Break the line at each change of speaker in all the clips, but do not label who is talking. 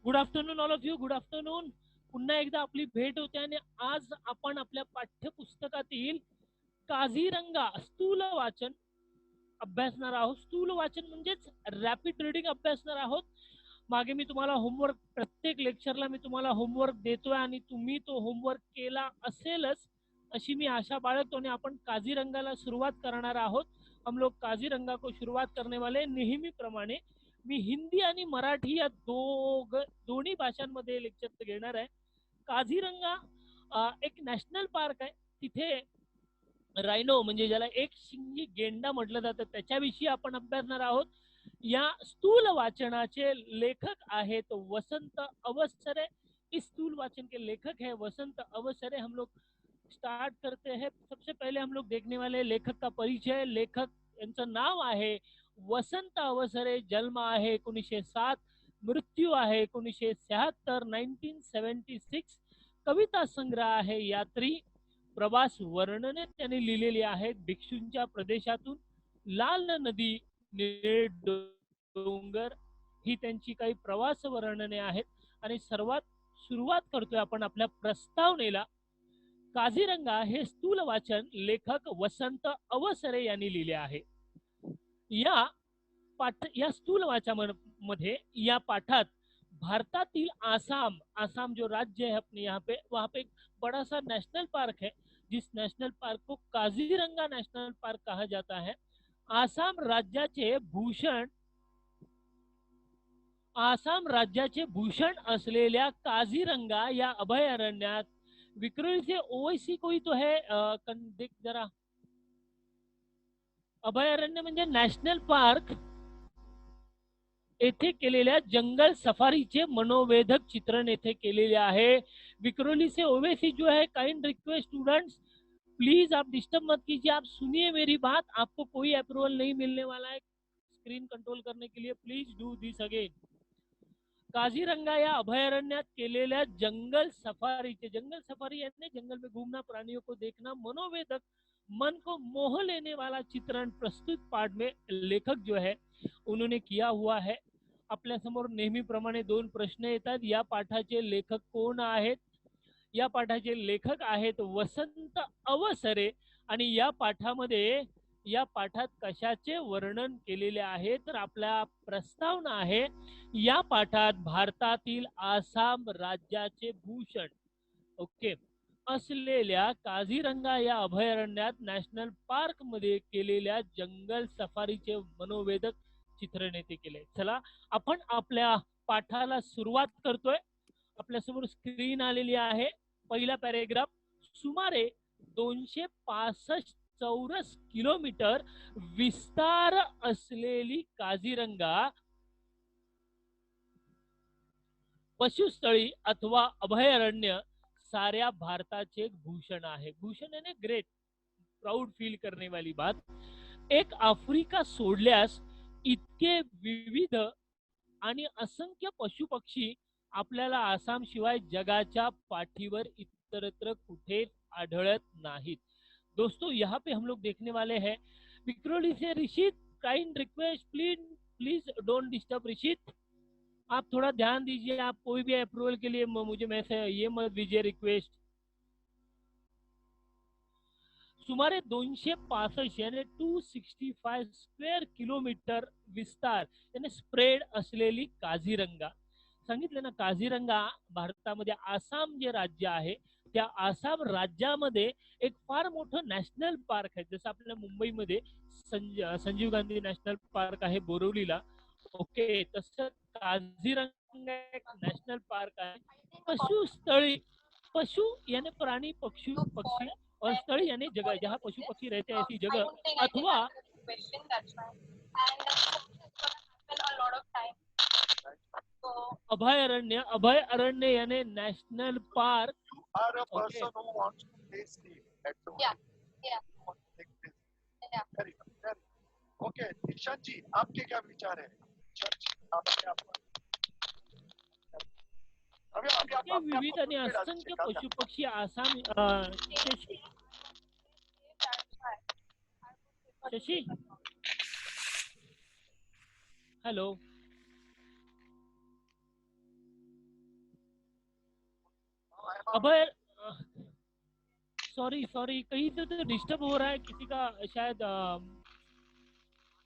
Good afternoon all of you. Good afternoon. पुन्हा एकदा आपली भेट होते आणि आज आपण आपल्या पाठ्यपुस्तकातील काझीरंगा स्थूल वाचन अभ्यासणार आहोत. स्थूल वाचन म्हणजेच रॅपिड रीडिंग अभ्यासणार आहोत. मागे मी तुम्हाला होमवर्क, प्रत्येक लेक्चरला मी तुम्हाला होमवर्क देतोय आणि तुम्ही तो होमवर्क केला असेलच अशी मी आशा बाळगतो आणि आपण काझीरंगाला सुरुवात करणार आहोत. हम लोग काझीरंगा को शुरुआत करने वाले. नेहमीप्रमाणे मी हिंदी आणि मराठी या दोन्ही भाषांमध्ये लेक्चर घेणार आहे. काझीरंगा एक नॅशनल पार्क आहे. तिथे रायनो म्हणजे ज्याला एक शिंगी गेंडा म्हटलं जातं त्याच्याविषयी आपण अभ्यासणार आहोत. या स्थूल वाचनाचे लेखक आहेत वसंत अवसरे. इस स्थूल वाचन के लेखक है वसंत अवसरे. हम लोग स्टार्ट करते हैं. सबसे पहले हम लोग देखने वाले लेखक का परिचय. लेखक यांचं नाव आहे वसंत अवसरे. जन्म आहे 1907, मृत्यू आहे 1976, 1976. कविता संग्रह आहे यात्री. प्रवास वर्णने त्यांनी लिहिलेली आहेत. भिक्षूंच्या प्रदेशातून, लाल नदी, निळे डोंगर ही त्यांची काही प्रवास वर्णने आहेत. आणि सुरुवात करतोय आपण आपल्या प्रस्तावनेला. काझीरंगा हे स्थूल वाचन लेखक वसंत अवसरे यांनी लिहिले आहे. या स्थूल वाचनामध्ये या पाठात भारतातील आसाम जो राज्य है अपने यहाँ पे, वहाँ पे एक बड़ा सा नेशनल पार्क है जिस नेशनल पार्क को काझीरंगा नेशनल पार्क कहा जाता है. आसाम राज्याचे भूषण असलेल्या काझीरंगा या अभयारण्यात विक्रोली से ओवैसी कोई तो है, देख जरा. अभयारण्य म्हणजे नॅशनल पार्क येथे केलेल्या जंगल सफारीचे मनोवेधक चित्रण येथे केलेले आहे. विक्रोली से ओवैसी जो है, काइंड रिक्वेस्ट स्टूडेंट्स, प्लीज आप डिस्टर्ब मत कीजिए, आप सुनिए मेरी बात. आपको कोई अप्रूवल नहीं मिलने वाला है स्क्रीन कंट्रोल करने के लिए. Please do this again. Kaziranga या अभयारण्यात केलेल्या जंगल सफारी यानी जंगल में घूमना, प्राणियों को देखना, मनोवेधक, मन को मोह लेने वाला चित्रण प्रस्तुत पाठ में लेखक जो है उन्होंने किया हुआ है. आपल्या समोर नेहमीप्रमाणे दोन प्रश्न येतात. या पाठाचे लेखक कोण आहेत? या पाठाचे लेखक आहेत वसंत अवसरे. आणि या पाठात कशाचे वर्णन केलेले आहे तर आपल्या प्रस्तावना आहे. या पाठात भारतातील आसाम राज्याचे भूषण ओके असलेल्या काझीरंगा या अभयारण्यात नॅशनल पार्क मध्ये केलेल्या जंगल सफारीचे मनोवेधक चित्रण येथे केले. चला आपण आपल्या पाठाला सुरुवात करतोय. आपल्यासमोर स्क्रीन आलेली आहे. पहिला पॅरेग्राफ. सुमारे 265 चौरस किलोमीटर विस्तार असलेली काझीरंगा पशुस्थळी अथवा अभयारण्य साऱ्या भारताचे भूषण आहे. भूषण यानी ग्रेट, प्राउड फील करने वाली बात. एक आफ्रिका सोडल्यास इतके विविध आणि असंख्य पशुपक्षी आपल्याला आसाम शिवाय जगाच्या पाठीवर इतरत्र कुठे आढळत नाहीत. दोस्तों यहाँ पे हम लोग देखने वाले हैं विक्रोली से Rishit. Kind request, please don't disturb Rishit. आप थोड़ा ध्यान दीजिए. आप कोई भी अप्रूवल के लिए मुझे मैसेज ये मत दीजिए रिक्वेस्ट. सुमारे 265 यानी 265 स्क्वेअर किलोमीटर विस्तार यानी स्प्रेड असलेली काझीरंगा. सांगितलं ना, काझीरंगा भारतामध्ये आसाम जे राज्य आहे त्या आसाम राज्यामध्ये एक फार मोठं नॅशनल पार्क आहे. जसं आपल्या मुंबईमध्ये संजीव गांधी नॅशनल पार्क आहे बोरिवलीला. ओके, तसं काझीरंगा एक नॅशनल पार्क आहे. पशुस्थळी, पशु यानी प्राणी, पक्षी और स्थल यानी जगह जहाँ पशु पक्षी रहते हैं ऐसी जगह अथवा अभयारण्य यानी नेशनल पार्क.
ओके निशांत जी, आपके क्या विचार है?
विविध आणि असंख्य पशुपक्षी आसाम. शशी, हॅलो. अभय सॉरी सॉरी, कहीं तो डिस्टर्ब हो रहा है किसी का शायद।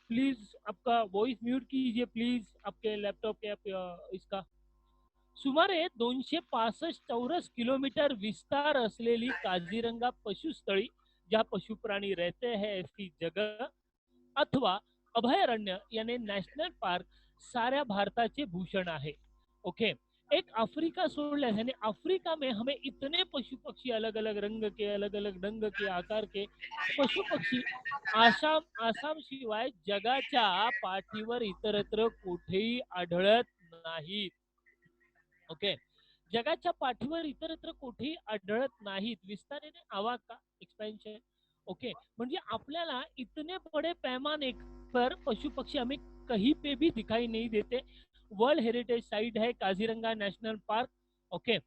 प्लीज आपका वॉइस म्यूट कीजिए प्लीज, आपके लैपटॉप के इसका। सुमारे 265 चौरस किलोमीटर विस्तार असलेली काझीरंगा पशुस्थळी, ज्या पशुप्राणी रहते हैं ऐसी जगह, अथवा अभयारण्य यानी नॅशनल पार्क साऱ्या भारताचे भूषण आहे। ओके, एक अफ्रीका सोडल्यास यानी अफ्रीका में हमें इतने पशु पक्षी अलग अलग रंग के, अलग अलग ढंग के, आकार के पशु पक्षी आसाम आसाम शिवाय जगाच्या पाठीवर इतरत्र कुठेही आढळत नाहीत। ओके, जगाच्या पाठीवर इतरत्र कुठेही आढळत नाहीत। विस्ताराने आवाज का एक्सपेंशन। ओके, म्हणजे आपल्याला इतने बड़े पैमाने पर पशु पक्षी हमें कहीं पे भी दिखाई नहीं देते। वर्ल्ड हेरिटेज साइट है काझीरंगा नॅशनल पार्क। ओके,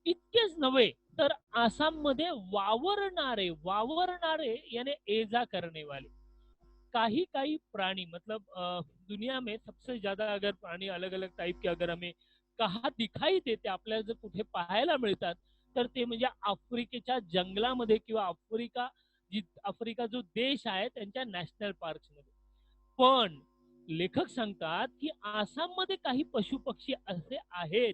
इतकेच नव्हे तर आसाम मध्ये वावरणारे वावरणारे यानी एजा करने वाले काही काही प्राणी, मतलब दुनिया में सबसे ज्यादा अगर प्राणी अलग अलग टाइप के अगर हमें कहा दिखाई देते, आपल्याला जर कुठे पाहायला मिळतात, तर ते म्हणजे आफ्रिकेच्या जंगलामध्ये किंवा आफ्रिका जो देश आहे त्यांच्या नॅशनल पार्क्समध्ये। पण लेखक सांगतात की आसाममध्ये काही पशु पक्षी असे आहेत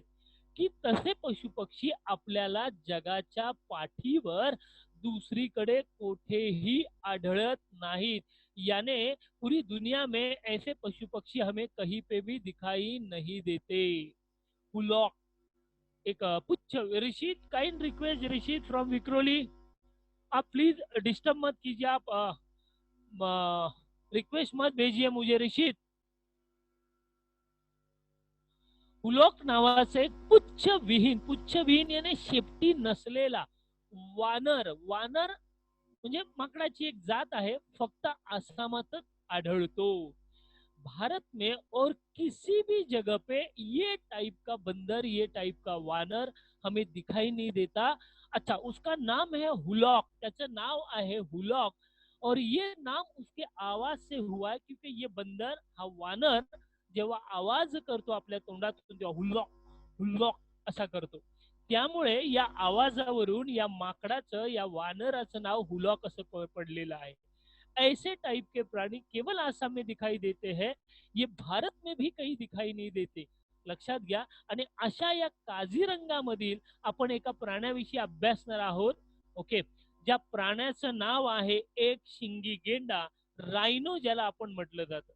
की तसे पशु पक्षी आपल्याला जगाच्या पाठीवर दुसरीकडे कुठेही आढळत नाहीत। यानी पूरी दुनिया में ऐसे पशु पक्षी हमें कहीं पे भी दिखाई नहीं देते। हुलॉक एक पुच्छ, Rishit kind request Rishit from Vikhroli, आप प्लीज डिस्टर्ब मत कीजिए, आप रिक्वेस्ट मत भेजिए मुझे ऋषित। हुलॉक नावाचा एक पुच्छविहीन यानी शेपटी नसलेला वानर, वानर म्हणजे माकडाची एक जात आहे, फक्त आसामातच आढळतो। भारत में और किसी भी जगह पे ये टाइप का बंदर, ये टाइप का वानर हमें दिखाई नहीं देता। अच्छा, उसका नाम है हुलॉक, त्याचं नाव आहे हुलॉक, और ये नाम उसके आवाज से हुआ है, क्योंकि ये बंदर हा वानर जेव्हा आवाज करतो आपल्या तोंडातून तेव्हा हुलॉक हुलॉक असा करतो, त्यामुळे या आवाजावरून या माकडाचं, या वानराचं नाव हुलॉक असं पडलेलं आहे। ऐसे टाइप के प्राणी केवल आसाम में दिखाई देते हैं, ये भारत में भी कहीं दिखाई नहीं देते, लक्षात घ्या। आणि अशा या काझीरंगामधील आपण एका प्राण्याविषयी अभ्यासणार आहोत। ओके, ज्या प्राण्याचं नाव आहे एक शिंगी गेंडा, रायनो ज्याला आपण म्हटलं जातं।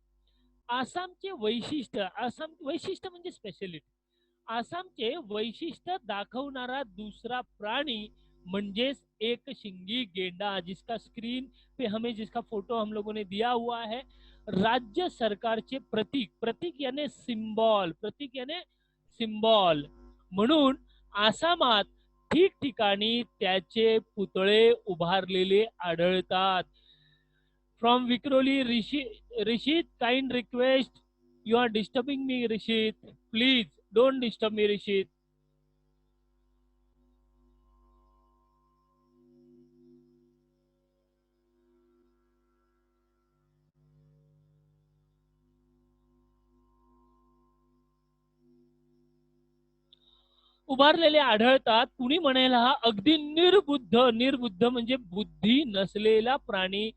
आसामचे वैशिष्ट्य, आसाम वैशिष्ट्य म्हणजे स्पेशलिटी, आसामचे वैशिष्ट्य दाखवणारा दूसरा प्राणी म्हणजेच एक शिंगी गेंडा, जिसका स्क्रीन पे हमें जिसका फोटो हम लोगों ने दिया हुआ है। राज्य सरकारचे प्रतीक, प्रतीक यानी सिंबॉल, प्रतीक यानी सिंबॉल म्हणून आसामात ठिकठिकाणी त्याचे पुतळे उभारलेले आढळतात। From Vikhroli Rishit, kind request, you are disturbing me Rishit, please don't disturb me Rishit। उभारलेले आढळतात। कुणी म्हणेल हा अगदी निर्बुद्ध, निर्बुद्ध म्हणजे बुद्धी नसलेला प्राणी।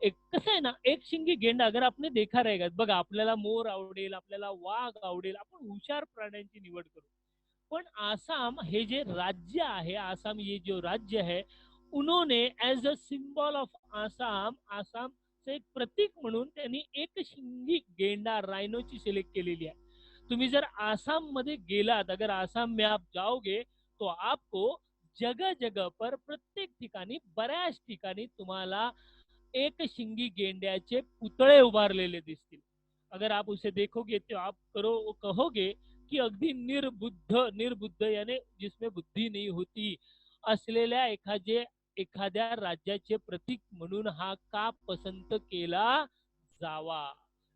एक कसं आहे ना, एक शिंगी गेंडा अगर आपने देखा रहेगा, बघा आपल्याला मोर आवडेल, आपल्याला वाघ आवडेल, आपण हुशार प्राण्यांची निवड करू। पण आसाम हे जे राज्य आहे, आसाम ये जो राज्य है, उन्होंने as a symbol of Assam, Assam से एक प्रतीक म्हणून त्यांनी एक शिंगी गेंडा रायनोची सिलेक्ट केलेली आहे। तुम्ही जर आसाम मध्ये गेलात, अगर आसाम में आप जाओगे तो आपको जगह जगह पर प्रत्येक ठिकाणी, बऱ्याच ठिकाणी तुम्हाला एक शिंगी गेंड्याचे पुतळे उभारलेले दिसतील। अगर आप उसे देखोगे तो आप कहोगे कि अगदी निर्बुद्ध, निर्बुद्ध यानी जिसमें बुद्धी नहीं होती असलेल्या एखाद्या राज्याचे प्रतीक म्हणून हा का पसंत केला जावा।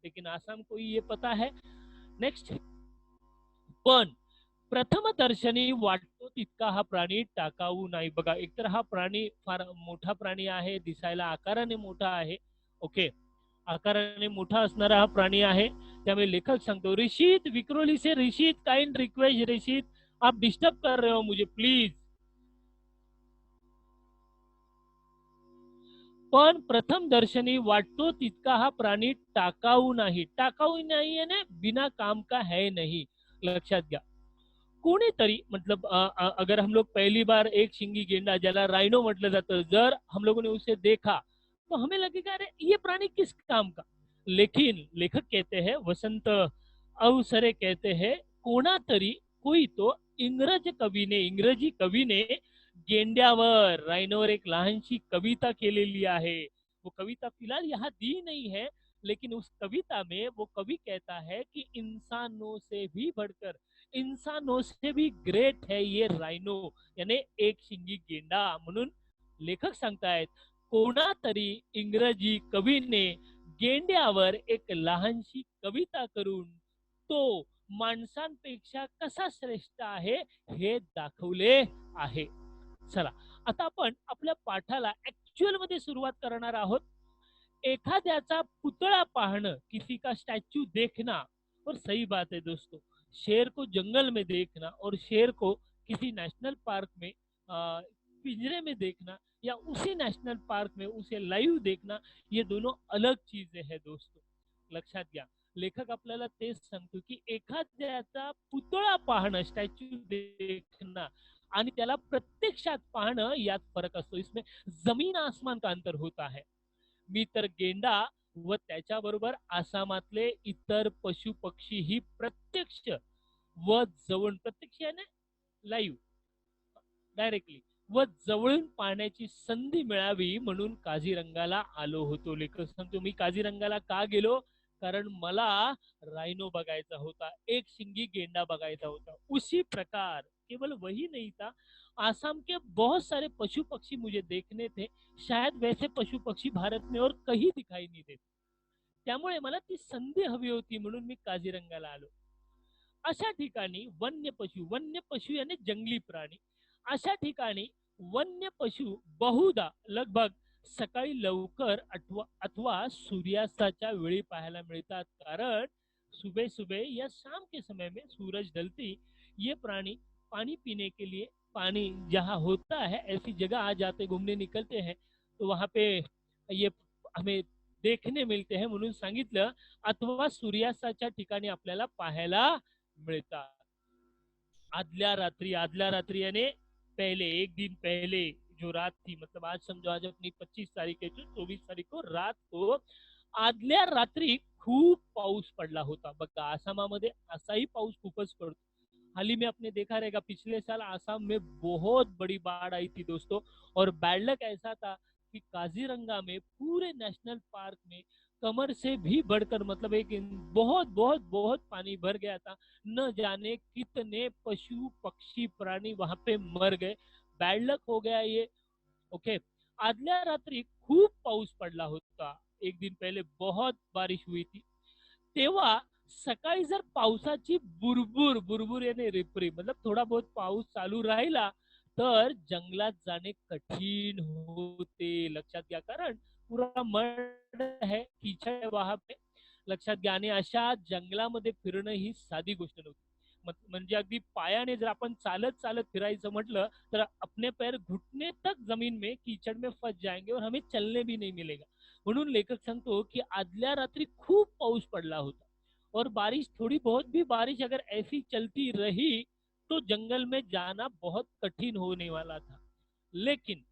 लेकिन आसाम को ये पता है। नेक्स्ट, पण प्रथम दर्शनी वाटतो तितका हा प्राणी टाकाऊ नाही। बघा, एकतर हा प्राणी फार मोठा प्राणी आहे, दिसायला आकाराने मोठा आहे। ओके, आकाराने मोठा असणारा हा प्राणी आहे, त्यामुळे लेखक सांगतो ऋषित विक्रोली से ऋषित, काइंड रिक्वेस्ट ऋषित, आप डिस्टर्ब कर रहे हो मुझे प्लीज। पण प्रथम दर्शनी वाटतो तितका हा प्राणी टाकाऊ नाही. टाकाऊ नाही यानी बिना काम का है नहीं, लक्षात घ्या. कोणीतरी मतलब अगर हम लोग पहली बार एक शिंगी गेंडा ज्याला राइनो म्हटलं जातं, जर हम लोगों ने उसे देखा तो हमें लगेगा अरे ये प्राणी किस काम का. लेकिन लेखक कहते हैं, वसंत अवसरे कहते हैं, कोणातरी कोई तो इंग्रजी कवीने गेंड्यावर राइनोवर एक लहानशी कविता केलेली आहे. वो कविता फिलहाल यहाँ दी नहीं है, लेकिन उस कविता में वो कवि कहता है कि इंसानों से भी बढ़कर, इंसानों से भी ग्रेट है ये राइनो, यानी एक शिंगी गेंडा. म्हणून लेखक सांगतायत, कोणातरी इंग्रजी कवीने गेंड्यावर एक लहानशी कविता करून तो माणसांपेक्षा कसा श्रेष्ठ आहे हे दाखवले आहे. चला, आता आपण आपल्या पाठाला ऍक्च्युअल मध्ये सुरुवात करणार आहोत. एखाद्याचा पुतळा पाहणं, किसी का स्टैच्यू देखना, और सही बात है दोस्तों, शेर को जंगल में देखना और शेर को किसी नेशनल पार्क में पिंजरे में देखना, या उसी नेशनल पार्क में उसे लाइव देखना, ये दोनों अलग चीजें हैं दोस्तों, लक्षात घ्या. लेखक आपल्याला तेच सांगतो की एखाद्याचा पुतळा पाहणं, स्टॅच्यू देखना, आणि त्याला प्रत्यक्षात पाहणं यात फरक असतो. इसमें जमीन आसमान का अंतर होता है. मी तर गेंडा व त्याच्याबरोबर आसामातले इतर पशु पक्षी ही प्रत्यक्ष व जवळून, प्रत्यक्ष याने लाईव्ह, डायरेक्टली व जवळून पाहण्याची संधी मिळावी म्हणून काझीरंगाला आलो होतो. लेखक सांगतो, मी काझीरंगाला का गेलो, कारण मला राइनो बघायचा होता, एक शिंगी गेंडा बघायचा होता. उसी प्रकार केवल वही नहीं था, आसाम के बहुत सारे पशु पक्षी मुझे देखने थे. शायद वैसे पशु पक्षी भारत में और कहीं दिखाई नहीं देते. त्यामुळे मला ती संधी हवी होती म्हणून मी काझीरंगाला आलो. अशा ठिकाणी वन्य पशु यानी जंगली प्राणी, अशा ठिकाणी वन्य पशु बहुधा लगभग सकाळी लवकर अथवा सूर्यास्ताच्या वेळी पाहायला मिळतात. कारण सुबह सुबह या शाम के समय में सूरज ढलती ये प्राणी पानी पीने के लिए, पानी जहाँ होता है ऐसी जगह आ जाते, घूमने निकलते हैं, तो वहां पे ये हमें देखने मिलते हैं म्हणून सांगितलं, अथवा सूर्यास्ताच्या ठिकाणी आपल्याला पाहायला मिळतात. आदल्या रात्रि यानी पहले, एक दिन पहले जो रात थी, मतलब आज समझो आज अपनी 25 तारीख है, तो 24 तारीख को रात को आदल्या रात्री खूप पाऊस पडला होता. बघा, आसामामध्ये असाही पाऊस खूपच पडतो. हाल ही में आपने देखा रहेगा, पिछले साल आसाम में बहुत बड़ी बाढ़ आई थी दोस्तों, और बैड लक ऐसा था कि काजीरंगा में पूरे नेशनल पार्क में कमर से भी बढ़कर, मतलब एक बहुत बहुत बहुत पानी भर गया था. न जाने कितने पशु पक्षी प्राणी वहां पे मर गए. बैड लक हो गया ये. ओके, आदल्या रात्री खूप पाऊस पडला होता. एक दिन पहले बहुत बारिश हुई थी. तेव्हा सकाळी जर पावसाची बुरबुर, बुरबुर यानी रिपरिप, मतलब थोडा बहुत पाऊस चालू राहिला तर जंगलात जाणे कठीण होते. लक्षात घ्या, कारण पुरा मड है, कीचड़ है वहां पे. लक्षात घ्या. आणि अशा जंगलामध्ये फिरणं ही साधी गोष्ट नव्हती. म्हणजे अगदी पायाने जर आपण चालत चालत फिरायचं म्हटलं तर अपने पैर घुटने तक जमीन में कीचड़ में फंस जाएंगे और हमें चलने भी नहीं मिलेगा. म्हणून लेखक सांगतो की आदल्या रात्री खूप पाऊस पडला होता, और बारिश, थोड़ी बहुत भी बारिश अगर ऐसी चलती रही तो जंगल में जाना बहुत कठिन होने वाला था. लेकिन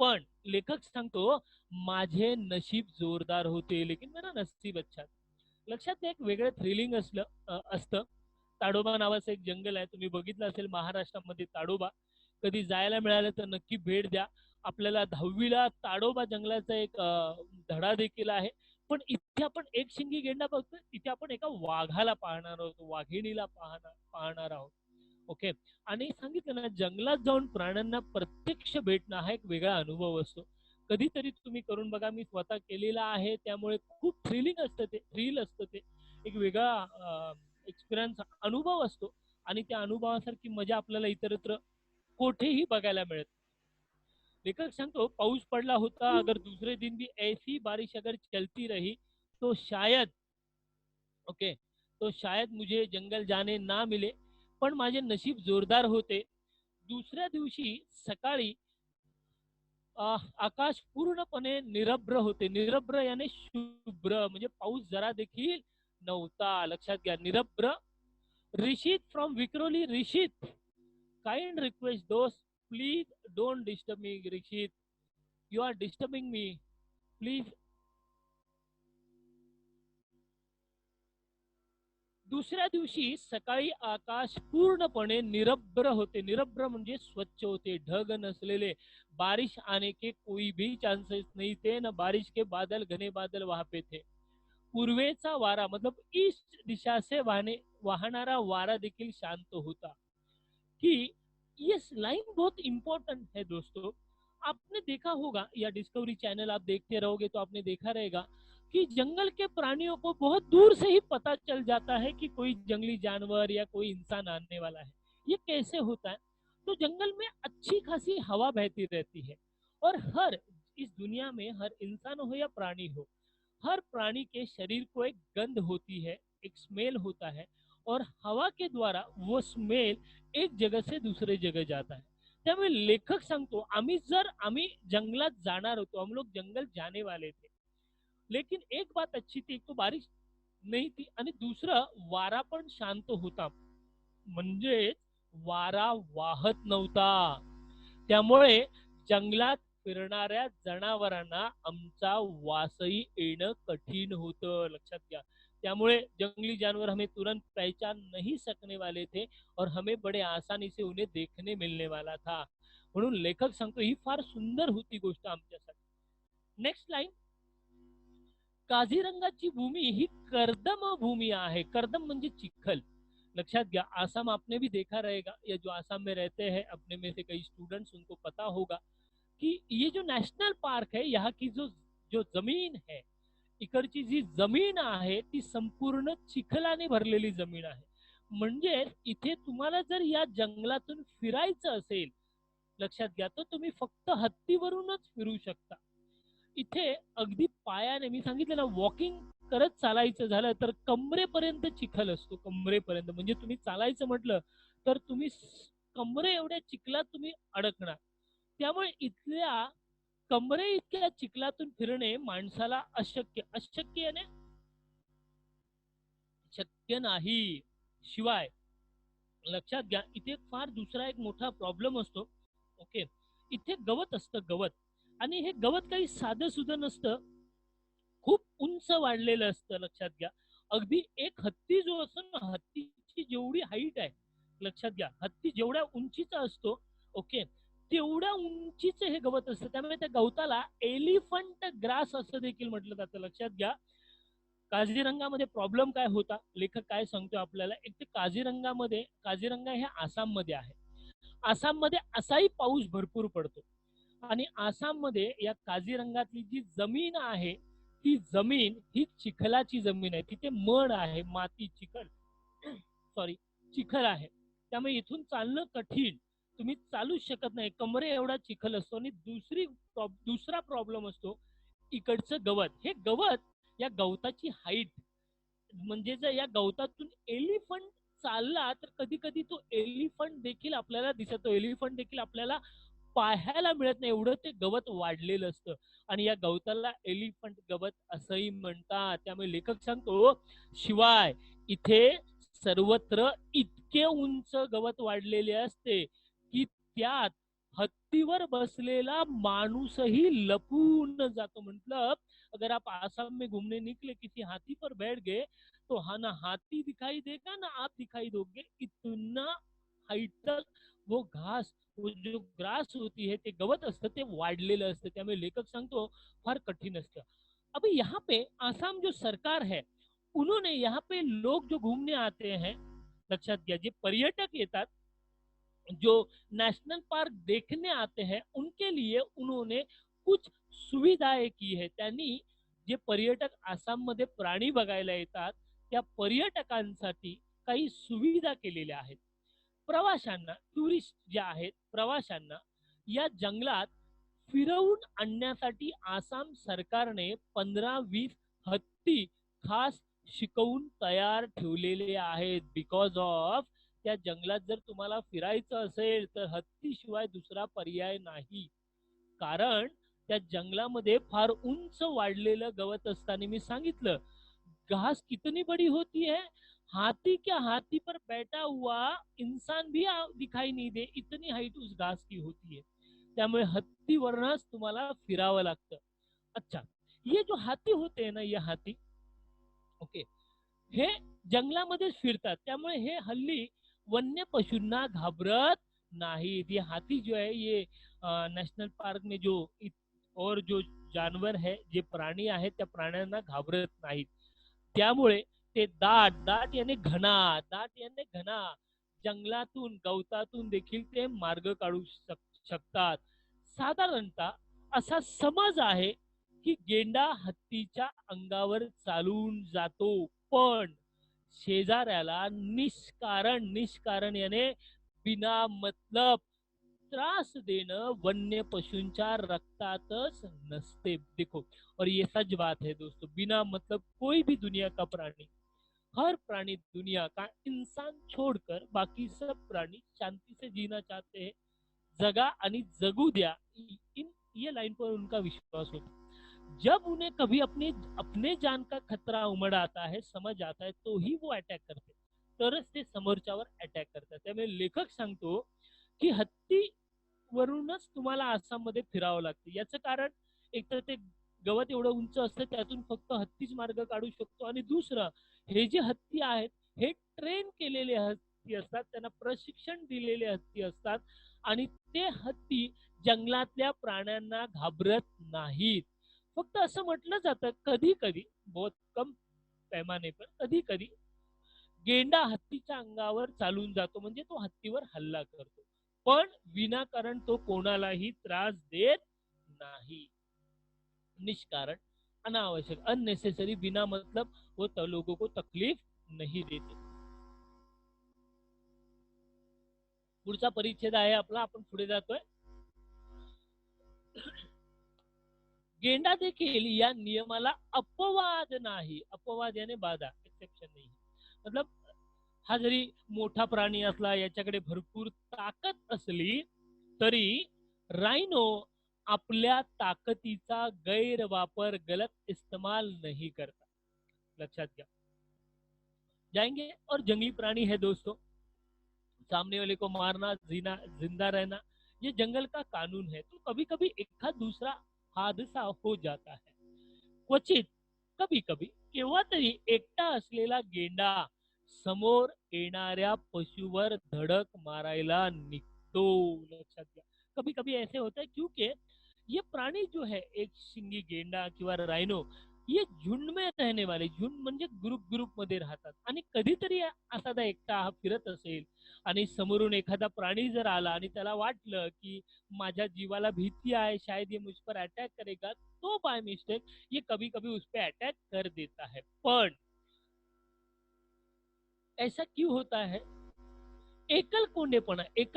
पण लेखक सांगतो, माझे नशीब जोरदार होते, लेकिन मेरा नसीब अच्छा था. लक्षात एक वेगळं थ्रिलिंग असतं. ताडोबा नावाचं एक जंगल आहे, तुम्ही बघितलं असेल महाराष्ट्रामध्ये ताडोबा. कधी जायला मिळालं तर नक्की भेट द्या. आपल्याला 10वीला ताडोबा जंगलाचा एक धडा देखील आहे. पण इथे आपण एक शिंगी गेंडा बघतोय, तिथे आपण एका वाघाला पाहणार आहोत, वाघिणीला पाहणार आहोत. ओके, आणि सांगितलं ना, जंगलात जाऊन प्राण्यांना प्रत्यक्ष भेटणं हा एक वेगळा अनुभव असतो. कधीतरी तुम्ही करून बघा, मी स्वतः केलेला आहे, त्यामुळे खूप थ्रिलिंग असतं ते, थ्रिल असतं ते, एक वेगळा एक्सपिरियन्स, अनुभव असतो. आणि त्या अनुभवासारखी मजा आपल्याला इतरत्र कोठेही बघायला मिळत. लेखक सांगतो, पाऊस पडला होता, अगर दूसरे दिन भी ऐसी बारिश अगर चलती रही तो शायद, ओके, तो शायद मुझे जंगल जाने ना मिले. पण माझे नशीब जोरदार होते. दुसऱ्या दिवशी सकाळी आकाश पूर्णपणे निरभ्र होते. निरभ्र याने शुभ्र, म्हणजे पाऊस जरा देखील नव्हता. लक्षात घ्या, निरभ्र. Rishit from Vikhroli. Rishit, kind request दोस्त, please don't disturb me. Rishit, you are disturbing me, please. दुसऱ्या दिवशी सकाळी आकाश पूर्णपणे निरभ्र होते. निरभ्र म्हणजे स्वच्छ होते, ढग नसलेले. बारिश आने के कोई भी चांसेस नहीं थे, न बारिश के बादल घने बादल वहां पे थे. पूर्वेचा वारा, मतलब ईस्ट दिशा से वाहणारा वारा देखील शांत होता. कि ये लाइन बहुत इंपॉर्टेंट है दोस्तों. आपने देखा होगा, या डिस्कवरी चैनल आप देखते रहोगे तो आपने देखा रहेगा कि जंगल के प्राणियों को बहुत दूर से ही पता चल जाता है कि कोई जंगली जानवर या कोई इंसान आने वाला है. ये कैसे होता है? तो जंगल में अच्छी खासी हवा बहती रहती है, और हर, इस दुनिया में हर इंसान हो या प्राणी हो, हर प्राणी के शरीर को एक गंध होती है, एक स्मेल होता है, और हवा के द्वारा वो स्मेल एक जगह से दूसरे जगह जाता है. त्यामुळे लेखक सांगतो, आम्ही जंगलात जाणार होतो, हम लोग जंगल जाने वाले थे, लेकिन एक बात अच्छी थी, एक तो बारिश नाही थी, आणि दुसरं वारा पण शांत होता, म्हणजे वारा वाहत नव्हता. त्यामुळे जंगलात फिरणाऱ्या जनावरांना आमचा वासही येणं कठीण होतं. लक्षात घ्या. त्यामुळे जंगली जानवर हमें तुरंत पहचान नहीं सकने वाले थे, और हमें बड़े आसानी से उन्हें देखने मिलने वाला था. म्हणून लेखक सांगतो, ही फार सुंदर होती गोष्ट आमच्यासाठी. Next line. काझीरंगाची भूमी ही कर्दम भूमि आहे. कर्दम म्हणजे चिखल. लक्षात घ्या. आसाम आपने भी देखा रहेगा, या जो आसाम में रहते हैं अपने में से कई स्टूडेंट्स, उनको पता होगा कि ये जो नेशनल पार्क है, यहाँ की जो जो जमीन है, इकडची जी जमीन आहे ती संपूर्ण चिखलाने भरलेली जमीन आहे. म्हणजे इथे तुम्हाला जर या जंगलातून फिरायचं असेल, लक्षात घ्या, तर तुम्ही फक्त हत्तीवरूनच फिरू शकता. इथे अगदी पायाने, मी सांगितलं ना, वॉकिंग करत चालायचं झालं तर कमरेपर्यंत चिखल असतो. कमरेपर्यंत, म्हणजे तुम्ही चालायचं म्हटलं तर तुम्ही कमरे एवढ्या चिखलात तुम्ही अडकणार. त्यामुळे इथल्या कमरे इतक्या चिखलातून फिरणे माणसाला अशक्य. अशक्य याने शक्य नाही. शिवाय लक्षात घ्या, इथे फार दुसरा एक मोठा प्रॉब्लेम असतो. ओके, इथे गवत असतं, गवत. आणि हे गवत काही साधं सुद्धा नसतं, खूप उंच वाढलेलं असतं. लक्षात घ्या. अगदी एक हत्ती जो असतो ना, हत्तीची जेवढी हाईट आहे, लक्षात घ्या, हत्ती जेवढ्या उंचीचा असतो, ओके, तेवढ्या उंचीचं हे गवत असतं. त्यामुळे त्या गवताला एलिफंट ग्रास असं देखील म्हटलं जातं. लक्षात घ्या. काझीरंगामध्ये प्रॉब्लेम काय होता, लेखक काय सांगतो आपल्याला. एक तर काझीरंगामध्ये, काझीरंगा हे आसाममध्ये आहे, आसाममध्ये असाही पाऊस भरपूर पडतो. आणि आसाममध्ये या काझीरंगातली जी जमीन आहे, ती जमीन ही चिखलाची जमीन आहे. तिथे मड आहे, माती, चिखल, सॉरी, चिखल आहे. त्यामुळे इथून चालणं कठीण, तुम्ही चालूच शकत नाही, कमरे एवढा चिखल असतो. आणि दुसरा प्रॉब्लेम असतो इकडचं गवत. हे गवत, या गवताची हाईट, म्हणजे जर या गवतातून एलिफंट चालला तर कधी कधी तो एलिफंट देखील आपल्याला दिसतो. एलिफंट देखील आपल्याला पाहायला मिळत नाही, एवढं ते गवत वाढलेलं असतं. आणि या गवताला एलिफंट गवत असंही म्हणतात. त्यामुळे लेखक सांगतो, शिवाय इथे सर्वत्र इतके उंच गवत वाढलेले असते की त्यात हत्तीवर बसलेला माणूसही लपून जातो. मतलब अगर आप आसाम में घूमने निकले, किसी हाथी पर बैठ गए, तो हाँ, ना हाथी दिखाई देगा ना आप दिखाई दोगे. इतना हाइट तक वो घास, वो जो ग्रास होती है, ते गवत असतं, ते वाढलेलं असतं. त्यामुळे लेखक सांगतो फार कठीण असतं. अभी यहाँ पे आसाम जो सरकार है, उन्होंने यहाँ पे लोग जो घूमने आते हैं, लक्षात घ्या, जे पर्यटक येतात, जो नेशनल पार्क देखने आते हैं, उनके लिए उन्होंने कुछ सुविधाएं की है. त्यांनी जे पर्यटक आसाम मध्ये प्राणी बघायला येतात, त्या पर्यटकांसाठी काही सुविधा केलेल्या आहेत. प्रवाशांना, टुरिस्ट जे आहेत, प्रवाशांना या जंगलात फिरवून आणण्यासाठी आसाम सरकारने 15-20 हत्ती खास शिकवून तयार ठेवलेले आहेत. बिकॉज ऑफ त्या जंगलात जर तुम्हाला फिरायचं असेल तर हत्तीशिवाय दुसरा पर्याय नाही. कारण त्या जंगलामध्ये फार उंच वाढलेलं गवत असताना मी सांगितलं, घास कितनी बड़ी होती है, हाथी क्या हाथी पर बैठा हुआ इंसान भी दिखाई नहीं दे, इतनी हाइट उस घास की होती है. त्यामुळे हत्तीवरनच तुम्हाला फिरावं लागतं. अच्छा, ये जो हाथी होते हैं ना, ये हाथी, ओके, हे जंगलामध्येच फिरतात. त्यामुळे हे हल्ली वन्य पशूंना घाबरत नाहीत. ये हाथी जो है ये नेशनल पार्क में जो और जो जानवर है, जे प्राणी आहेत, त्या प्राण्यांना घाबरत नाहीत. त्यामुळे ते दाट दाट याने घना, दाट याने घना जंगलातून गवतातून देखील ते मार्ग काढू शकतात. साधारणतः असा समज आहे की गेंडा हत्तीच्या अंगावर चालून जातो, पण शेजाऱ्याला निष्कारण याने बिना मतलब त्रास देणं वन्य पशूंच्या रक्तातच नसते. देखो, और ये सच बात है दोस्तों, बिना मतलब कोई भी दुनिया का प्राणी, हर प्राणी दुनिया का इंसान छोड़कर बाकी सब प्राणी शांति से जीना चाहते हैं. जगा आणि जगू द्या, इन ये लाइन पर उनका विश्वास होता. जब उन्हें कभी अपने अपने जान का खतरा उमड़ आता है, समझ आता है, तो ही वो अटॅक करते, तरच ते समोरच्यावर अटॅक करतात. त्यामुळे लेखक सांगतो की हत्ती वरूनच तुम्हाला आसाममध्ये फिरावं लागतं. याचं कारण एक तर ते गवत एवढं उंच असतं, त्यातून फक्त हत्तीच मार्ग काढू शकतो, आणि दुसरं, हे जे हत्ती आहेत हे ट्रेन केलेले हत्ती असतात, त्यांना प्रशिक्षण दिलेले हत्ती असतात, आणि ते हत्ती जंगलातल्या प्राण्यांना घाबरत नाहीत. फक्त असं म्हटलं जातं कधी कधी, बहुत कम पैमाने पर, कधी कधी गेंडा हत्तीच्या अंगावर चालून जातो, म्हणजे तो हत्तीवर हल्ला करतो, पण विनाकारण तो कोणालाही त्रास देत नाही. निष्कारण, अनावश्यक, अननेसेसरी, बिना मतलब वो लोगों को तकलीफ नहीं देते. पुढचा परिच्छेद आहे आपला, आपण पुढे जातोय. गेंडा देखील या नियमाला अपवाद नाही. अपवाद याने बाधा, एक्सेप्शन नाही. मतलब हा जरी मोठा प्राणी असला, याच्याकडे भरपूर ताकद असली, तरी राइनो आपल्या ताकदीचा गैरवापर, गलत इस्तेमाल नहीं करता. लक्षात घ्या. जाएंगे, और जंगली प्राणी है दोस्तों, सामने वाले को मारना, जीना, जिंदा रहना, ये जंगल का कानून है. तो कभी कभी एक दूसरा हादसा हो जाता है. क्वचित, कभी कभी, केव्हा तरी एकटा असलेला गेंडा समोर येणाऱ्या पशुवर धडक मारायला निघतो. लक्षात घ्या. कभी कभी ऐसे होता है, क्योंकि ये प्राणी जो है, एक शिंगी गेंडा किंवा राइनो, ये झुंड में रहने वाले, झुंड म्हणजे ग्रुप मध्ये राहतात, आणि कधीतरी असादा एकटा हा फिरत असेल आणि समोरून एखादा प्राणी जर आला आणि त्याला वाटलं की माझ्या जीवाला भीती आहे, शायद ये मुझ पर अटैक करेगा, तो बाय मिस्टेक ये कभी कभी उस पर अटैक कर देता है. पण ऐसा क्यों होता है? एकल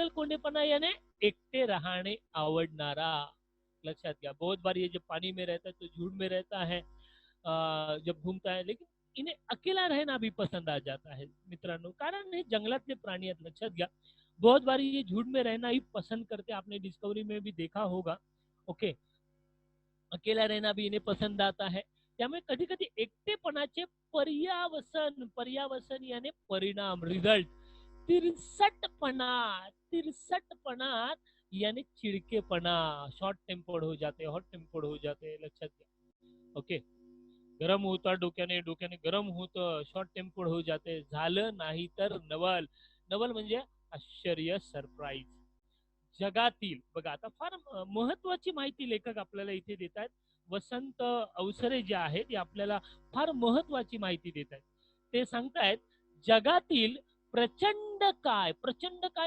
कोंडेपना यानी एकटे रहने आवडणारा. लक्षात घ्या. बहुत बार ये जब पानी में रहता है तो झुंड में रहता है, जब घूमता है, लेकिन इन्हें अकेला रहना भी पसंद आ जाता है मित्रांनो, कारण हे जंगलातले प्राणी आहेत. लक्षात घ्या. बहुत बार ये झुंड में रहना ही पसंद करते, आपने डिस्कवरी में भी देखा होगा. ओके, अकेला रहना भी इन्हें पसंद आता है. त्यामुळे कधी कधी एकटेपणाचे पर्यावसन यानी परिणाम, रिझल्ट, तिरसटपणा यानी चिड़केपना, शॉर्ट टेम्पर्ड हो जाते, हॉट टेम्पर्ड हो जाते. लक्षात घ्या. ओके, गरम होता डोक्याने, डोक्याने गरम होतं, शॉर्ट टेम्पर्ड हो जाते. झालं नाही तर नवल. नवल म्हणजे आश्चर्य, सरप्राईज. जगातील, बघा आता फार महत्वाची माहिती लेखक आपल्याला इथे देत आहेत. वसंत अवसरे जे आहेत ते आपल्याला फार महत्वाची माहिती देत आहेत. ते सांगतायत, जगातील प्रचंड काय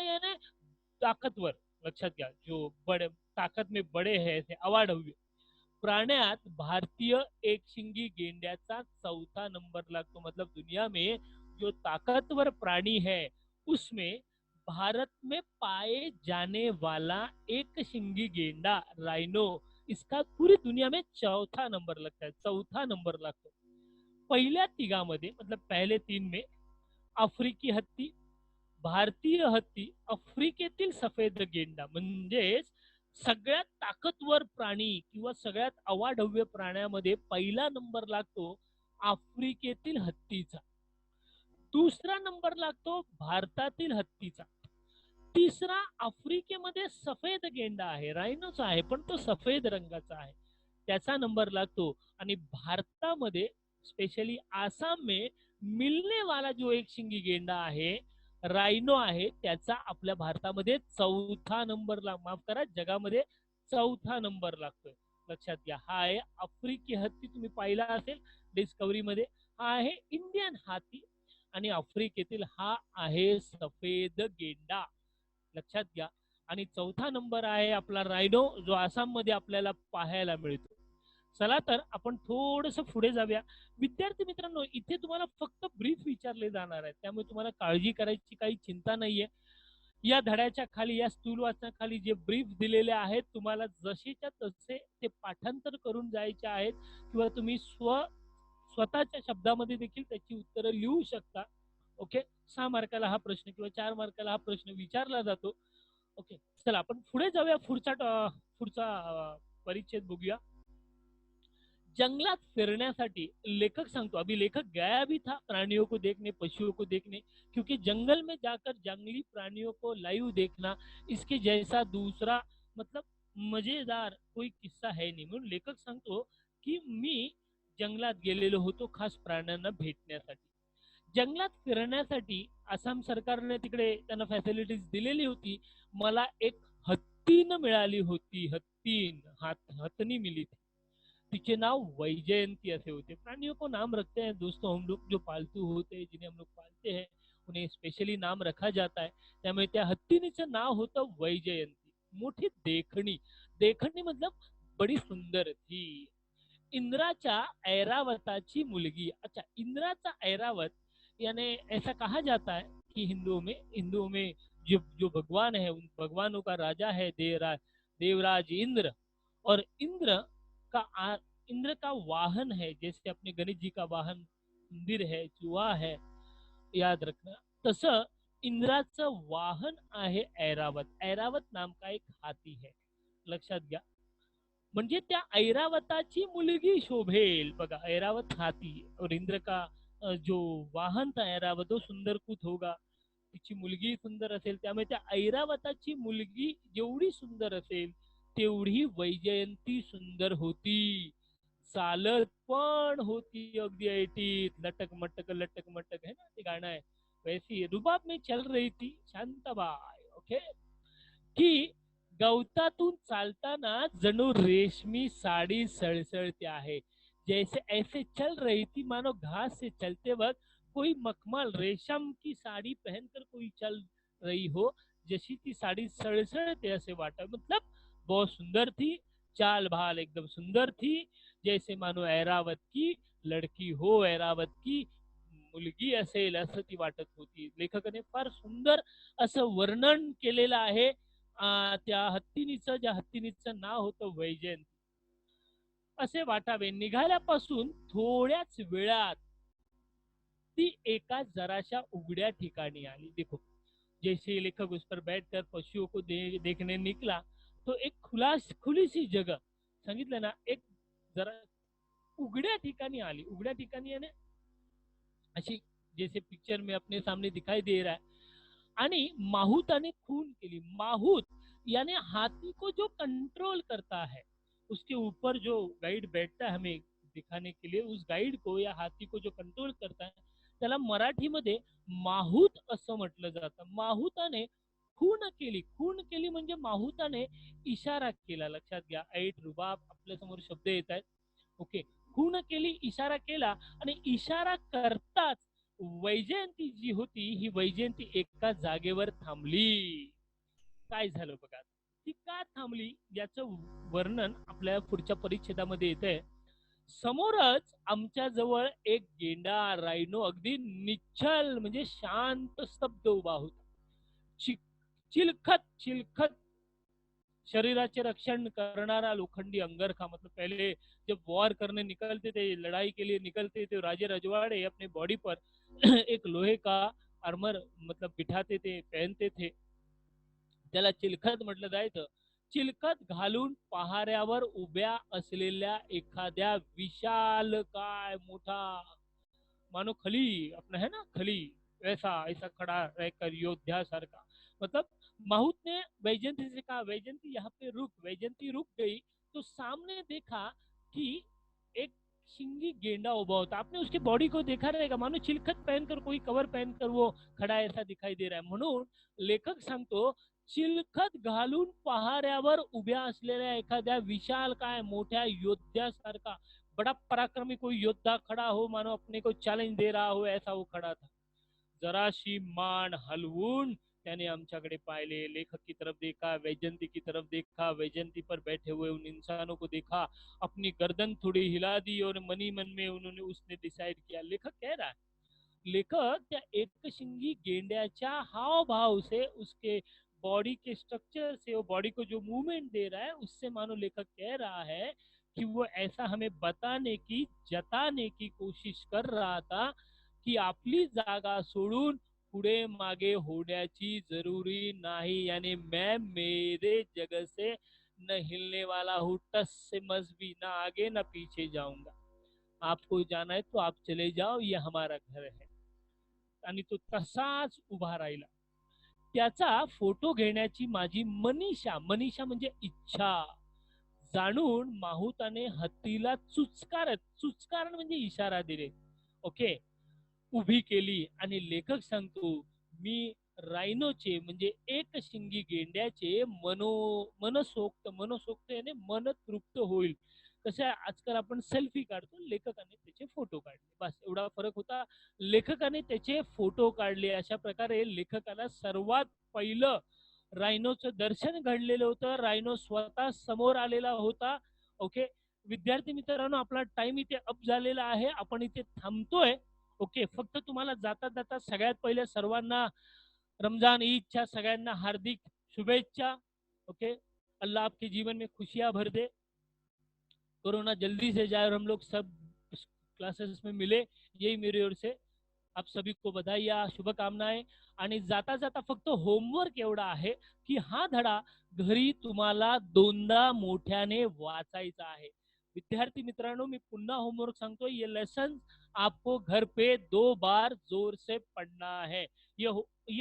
यानी ताकदवर, लक्षात घ्या, जो बड़े ताकद में बड़े है, अवाढव्य प्राण्यात भारतीय एकशिंगी गेंड्याचा 4था नंबर लागतो. मतलब दुनिया में जो ताकतवर प्राणी है, उसमें भारत में पाए जाने वाला एक शिंगी गेंडा, राइनो, इसका पूरी दुनिया में 4था नंबर लगता है. 4था नंबर लागतो. पहिल्या तिघामध्ये, मतलब पहले 3 में आफ्रिकी हत्ती, भारतीय हत्ती, आफ्रिकेतील सफेद गेंडा, म्हणजेच सगळ्यात ताकदवर प्राणी किंवा सगळ्यात अवाढव्य प्राण्यामध्ये पहिला नंबर लागतो आफ्रिकेतील हत्तीचा, दुसरा नंबर लागतो भारतातील हत्तीचा, तिसरा आफ्रिकेमध्ये सफेद गेंडा आहे, रायनोच आहे पण तो सफेद रंगाचा आहे, त्याचा नंबर लागतो. आणि भारतामध्ये स्पेशली आसाम में मिलने वाला जो एक शिंगी गेंडा आहे, रायनो आहे, त्याचा आपल्या भारतामध्ये चौथा नंबर माफ करा, जगामध्ये चौथा नंबर लागतोय. लक्षात घ्या, हा आहे आफ्रिकी हत्ती, तुम्ही पाहिला असेल डिस्कवरी मध्ये. हा आहे इंडियन हाती आणि आफ्रिकेतील हा आहे सफेद गेंडा. लक्षात घ्या. आणि चौथा नंबर आहे आपला रायनो, जो आसाम मध्ये आपल्याला पाहायला मिळतो. चला तर आपण थोडस पुढे जाऊया. विद्यार्थी मित्रांनो, इथे तुम्हाला फक्त ब्रीफ विचारले जाणार आहे, त्यामुळे तुम्हाला काळजी करायची काही चिंता नाहीये. या धड्याच्या खाली, या स्थूल वाचनाखाली जे ब्रीफ दिलेले आहेत, तुम्हाला जसेच्या तसे ते पाठांतर करून जायचे आहेत, किंवा तुम्ही स्वतःच्या शब्दामध्ये देखील त्याची उत्तरं लिहू शकता. ओके, 6 मार्काला हा प्रश्न किंवा 4 मार्काला हा प्रश्न विचारला जातो. ओके, चला आपण पुढे जाऊया. पुढचा परिच्छेद बघूया. जंगलात फिरण्यासाठी लेखक सांगतो, अभी लेखक गया भी था प्राणियों को देखने, पशुओं को देखने, क्योंकि जंगल में जाकर जंगली प्राणियों को लाइव देखना इसके जैसा दूसरा मतलब मजेदार कोई किस्सा है नहीं. म्हणून लेखक सांगतो की मी जंगलात गेलेलो होतो खास प्राण्यांना भेटण्यासाठी. जंगलात फिरण्यासाठी आसाम सरकारने तिकडे त्यांना फॅसिलिटीज दिलेली होती. मला एक हत्तीन मिळाली होती, हत्नी मिली थी. तिचे नाव वैजयंती असे होते. प्राणियों को नाम रखते हैं दोस्तों हम लोग, जो पालतू होते हैं, जिन्हें हम लोग पालते हैं, उन्हें स्पेशली नाम रखा जाता है. त्यामुळे त्या हत्तीचं नाव होतं वैजयंती. मोठी देखणी, देखणी मतलब बड़ी सुंदर थी. इंद्राच्या ऐरावताची मुलगी. अच्छा, इंद्राचा ऐरावत यानी ऐसा कहा जाता है कि हिंदुओं में जो जो भगवान है, उन भगवानों का राजा है देवराज इंद्र. और इंद्र का वाहन है, जैसे अपने गणेश जी का वाहन मंदिर है, चुहा है, याद रखना. तसं इंद्राचं वाहन आहे ऐरावत. ऐरावत नाम का एक हाती है, लक्षात घ्या. म्हणजे त्या ऐरावताची मुलगी शोभेल. बघा, ऐरावत हाती और इंद्र का जो वाहन था ऐरावत, तो सुंदरकूत होगा. तिची मुलगी सुंदर असेल, त्यामुळे त्या ऐरावताची मुलगी जेवढी सुंदर असेल तेवढी वैजयंती सुंदर होती. चालत पण होती अगदी ऐटीत, लटक मटक है ना, ते गाणं आहे. वैसी रुबाब में चल रही थी शांताबाई. ओके, की गवतातून चालताना जणू रेशमी साडी सळसळते आहे. जैसे ऐसे चल रही थी मानो घास से चलते वक्त कोई मखमल रेशम की साड़ी पहनकर कोई चल रही हो, जैसी ती साड़ी सड़सड़ते ऐसे वाटा. मतलब बहुत सुंदर थी, चाल भाल एकदम सुंदर थी, जैसे मानो ऐरावत की लड़की हो, ऐरावत की मुलगी असेल असं ती वाटत होती. लेखकाने फार सुंदर असं वर्णन केलेलं आहे त्या हत्तीनीचं, ज्या हत्तीनीचं नाव होतं वैजयंती. असे वाटावे. निघाल्यापासून थोड्याच वेळात ती एका जराशा उघड्या ठिकाणी आली. देखो, जैसे लेखक उस पर बैठकर पशुओं को देखने निकला, तो एक खुली सी जगह सांगितलं ना, एक जरा उघड्या ठिकाणी आली. उघड्या ठिकाणी यानी अशी जैसे पिक्चर में अपने सामने दिखाई दे रहा है. आणि माहूताने खून केली. माहूत यानी हाथी को जो कंट्रोल करता है, उसके ऊपर जो गाइड बैठता है हमें दिखाने के लिए, उस गाइड को या हाथी को जो कंट्रोल करता है त्याला मराठीमध्ये माहूत असं म्हटलं जातं. माहूताने खून केली. खून केली म्हणजे माहूताने इशारा केला. लक्षात घ्या, ऐट रुबाब आपल्या समोर शब्द येत आहेत. ओके, खून केली, इशारा केला. आणि इशारा करताच वैजयंती जी होती, ही वैजयंती एका जागेवर थांबली. काय झालं बघा, ती का थांबली याचं वर्णन आपल्या पुढच्या परिच्छेदामध्ये येतंय. समोरच आमच्या जवळ एक गेंडा, रायनो, अगदी निश्चल म्हणजे शांत स्तब्ध उभा होता. चिलखत शरीराचे रक्षण करणारा लोखंडी अंगरखा. मतलब पहले जब वॉर करने निकलते थे, लड़ाई के लिए निकलते थे, राजे रजवाड़े अपने बॉडी पर एक लोहे का आर्मर मतलब बिठाते थे, पहनते थे, त्याला चिलखत म्हटलं जायचं. चिलखत घालून पहाऱ्यावर उभ्या असलेल्या एखाद्या विशाल काय मोठा मानो खली अपना है ना खली, वैसा ऐसा खड़ा रहकर योद्धा सारखा। मतलब माहूत ने वैजयंती से कहा, वैजयंती यहाँ पे रुक। वैजयंती रुक गई तो सामने देखा कि एक शिंगी गेंडा उभा होता। आपने उसकी बॉडी को देखा रहेगा, मानो चिलखत पहनकर, कोई कवर पहनकर वो खड़ा ऐसा दिखाई दे रहा है। म्हणून लेखक सांगतो, चिलखत घालून पहाऱ्यावर उभ्या असलेल्या एखाद्या विशाल काय मोठ्या योद्ध्यासारखा, बड़ा पराक्रमी कोई योद्धा खड़ा हो, मानो अपने को चैलेंज दे रहा हो, ऐसा वो खड़ा था। जराशी मान हलवून त्याने आमच्याकडे पाहिले, लेखक की तरफ देखा, वैजयंती की तरफ देखा, वैजयंती पर बैठे हुए उन इंसानों को देखा, अपनी गर्दन थोड़ी हिला दी और मनी मन में उन्होंने उसने डिसाइड किया। लेखक कह रहा है, लेखक त्या एकशिंगी गेंड्याच्या हाव भाव से, उसके बॉडी के स्ट्रक्चर से, वो बॉडी को जो मूवमेंट दे रहा है उससे मानो लेखक कह रहा है कि वो ऐसा हमें बताने की, जताने की कोशिश कर रहा था की आपली जागा सोडून पुढे मागे होण्याची जरूरी नाही। यानी मैं मेरे जगह से न हिलने वाला हूँ, टस से मस भी, ना आगे ना पीछे जाऊंगा। आपको जाना है तो आप चले जाओ, ये हमारा घर है। आणि तो तसाच उभा राहिला। त्याचा फोटो घेण्याची माझी मनीषा, मनीषा म्हणजे इच्छा जाणून माहुताने हत्तीला चुचकारत म्हणजे इशारा दिले, ओके, उभी केली। आणि लेखक सांगतो, मी रायनोचे म्हणजे एक शिंगी गेंड्याचे मनसोक्त याने मन तृप्त होईल। कसं आहे, आजकाल आपण सेल्फी काढतो, लेखकाने त्याचे फोटो काढले, बस एवढा फरक होता। लेखकाने त्याचे फोटो काढले। अशा प्रकारे लेखकाला सर्वात पहिलं रायनोचं दर्शन घडलेलं होतं। रायनो स्वतः समोर आलेला होता, ओके। विद्यार्थी मित्रांनो, आपला टाइम इथे अप झालेला आहे, आपण इथे थांबतोय, ओके। फक्त तुम्हाला जाता जाता सगळ्यात पहिले सर्वांना रमजान ईदच्या सगळ्यांना हार्दिक शुभेच्छा, ओके। अल्लाह आपके जीवन में खुशियां भर दे, कोरोना जल्दी से जाए और हम लोग सब क्लासेस में मिले, यही मेरी ओर से आप सभी को बधाई या शुभकामनाएं। आणि जाता जाता फक्त होमवर्क एवढा आहे की हा धडा घरी तुम्हाला दोनदा मोठ्याने वाचायचा आहे। विद्यार्थी मित्रांनो, मी पुन्हा होमवर्क सांगतो, ये लेसन आपको घर पे 2 बार जोर से पढ़ना है। ये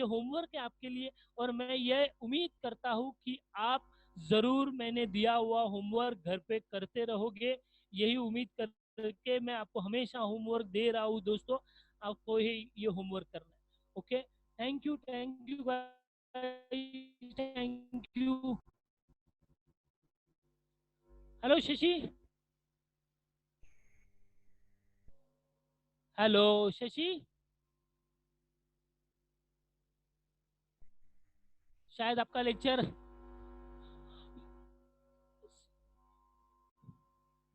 होमवर्क है आपके लिए, और मैं ये उम्मीद करता हूँ कि आप जरूर मैंने दिया हुआ होमवर्क घर पे करते रहोगे। यही उम्मीद करके मैं आपको हमेशा होमवर्क दे रहा हूँ दोस्तों, आपको ही ये होमवर्क करना है, okay. Thank you thank you. Hello Shashi, hello Shashi, शायद आपका लेक्चर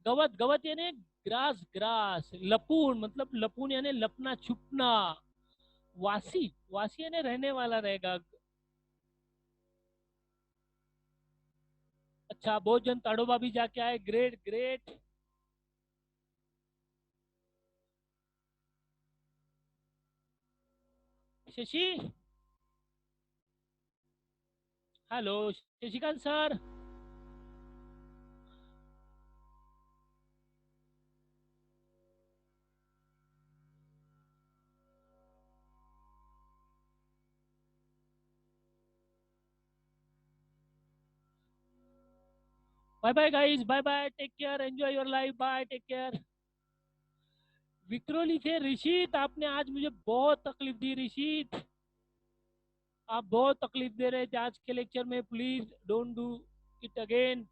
गवत, गवत यानी ग्रास, ग्रास लपून, मतलब लपून यानी लपना छुपना। वासी, वासी यानी रहने वाला रहेगा। अच्छा, बहुत जन ताड़ोबा भी जाके आए, great great. Shashi, hello Shashikant sir, bye bye guys, bye bye, take care, enjoy your life, bye, take care. Vikhroli से ऋषित, आपने आज मुझे बहुत तकलीफ दी ऋषित, आप बहुत तकलीफ दे रहे थे आज के लेक्चर में, please don't do it again.